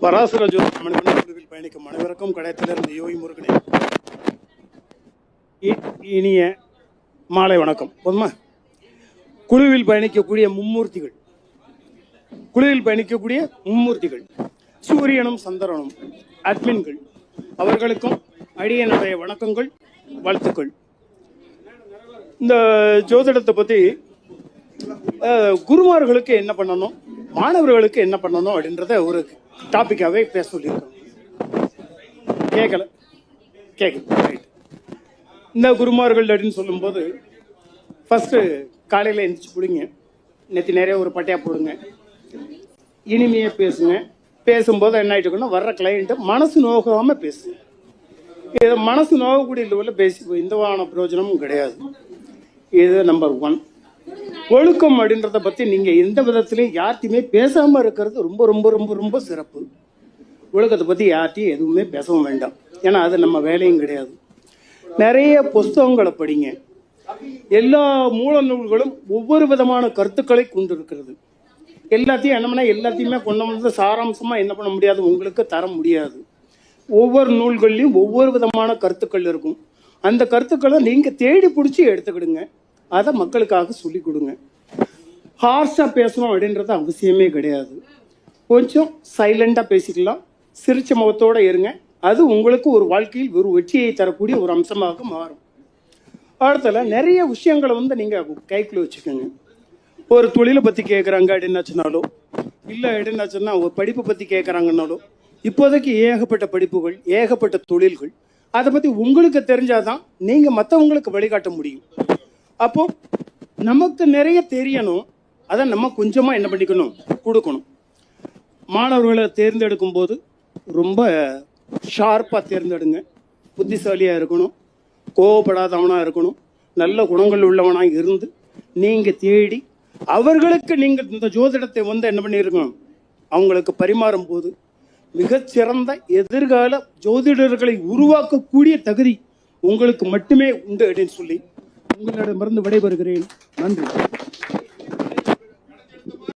பராசர ஜோதி மணிமண்டல குழுவில் பயணிக்கும் அனைவருக்கும் கடையத்திலிருந்து யோகி முருகனே இனிய மாலை வணக்கம். போதுமா? குழுவில் பயணிக்கக்கூடிய மும்மூர்த்திகள் சூரியனும் சந்திரனும் அட்மின்கள் அவர்களுக்கும் அடியனுடைய வணக்கங்கள், வாழ்த்துக்கள். இந்த ஜோதிடத்தை பற்றி குருமார்களுக்கு என்ன பண்ணணும், மாணவர்களுக்கு என்ன பண்ணணும் அப்படின்றத ஒரு டாபிக்காகவே பேச சொல்லியிருக்கோம். கேட்கல ரைட். இந்த குருமார்கள் அப்படின்னு சொல்லும்போது ஃபஸ்ட்டு காலையில் எழுந்திரிச்சு குடிங்க, நேற்று நிறைய ஒரு பட்டையாக போடுங்க, இனிமையாக பேசுங்க. பேசும்போது என்ன ஆகிட்டுக்குன்னா வர்ற கிளைண்ட்டு மனசு நோகாமல் பேசுங்க. இது மனசு நோகக்கூடிய லெவலில் பேசி எந்தவான பிரயோஜனமும் கிடையாது. இது நம்பர் 1. ஒழுக்கம் அப்படின்றத பற்றி நீங்கள் எந்த விதத்துலையும் யார்த்தையுமே பேசாமல் இருக்கிறது ரொம்ப ரொம்ப ரொம்ப ரொம்ப சிறப்பு. ஒழுக்கத்தை பற்றி யார்த்தையும் எதுவுமே பேசவும் வேண்டாம், ஏன்னா அது நம்ம வேலையும் கிடையாது. நிறைய புஸ்தகங்களை படிங்க. எல்லா மூல நூல்களும் ஒவ்வொரு விதமான கருத்துக்களை கொண்டிருக்கிறது. எல்லாத்தையும் என்ன பண்ணால் எல்லாத்தையுமே கொண்டு வந்து சாராம்சமாக என்ன பண்ண முடியாது, உங்களுக்கு தர முடியாது. ஒவ்வொரு நூல்கள்லையும் ஒவ்வொரு விதமான கருத்துக்கள் இருக்கும். அந்த கருத்துக்களை நீங்கள் தேடி பிடிச்சி எடுத்துக்கிடுங்க, அதை மக்களுக்காக சொல்லி கொடுங்க. ஹார்ஷாக பேசணும் அப்படின்றது அவசியமே கிடையாது. கொஞ்சம் சைலண்டாக பேசிக்கலாம், சிரிச்ச முகத்தோடு இருங்க. அது உங்களுக்கு ஒரு வாழ்க்கையில் ஒரு வெற்றியை தரக்கூடிய ஒரு அம்சமாக மாறும். அடுத்தல நிறைய விஷயங்களை நீங்கள் கைக்குள்ள வச்சுக்கோங்க. ஒரு தொழிலை பற்றி கேட்குறாங்க அப்படின்னாச்சுனாலோ, இல்லை அப்படின்னாச்சுன்னா ஒரு படிப்பை பற்றி கேட்குறாங்கன்னாலோ, இப்போதைக்கு ஏகப்பட்ட படிப்புகள், ஏகப்பட்ட தொழில்கள், அதை பற்றி உங்களுக்கு தெரிஞ்சாதான் நீங்கள் மற்றவங்களுக்கு வழிகாட்ட முடியும். அப்போ நமக்கு நிறைய தெரியணும், அதை நம்ம கொஞ்சமாக என்ன பண்ணிக்கணும், கொடுக்கணும். மாணவர்களை தேர்ந்தெடுக்கும் போது ரொம்ப ஷார்ப்பாக தேர்ந்தெடுங்க. புத்திசாலியாக இருக்கணும், கோவப்படாதவனாக இருக்கணும், நல்ல குணங்கள் உள்ளவனாக இருந்து நீங்கள் தேடி அவர்களுக்கு நீங்கள் இந்த ஜோதிடத்தை என்ன பண்ணியிருக்கணும், அவங்களுக்கு பரிமாறும் போது மிகச்சிறந்த எதிர்கால ஜோதிடர்களை உருவாக்கக்கூடிய தகுதி உங்களுக்கு மட்டுமே உண்டு அப்படின்னு சொல்லி உங்களிடமிருந்து விடைபெறுகிறேன். நன்றி.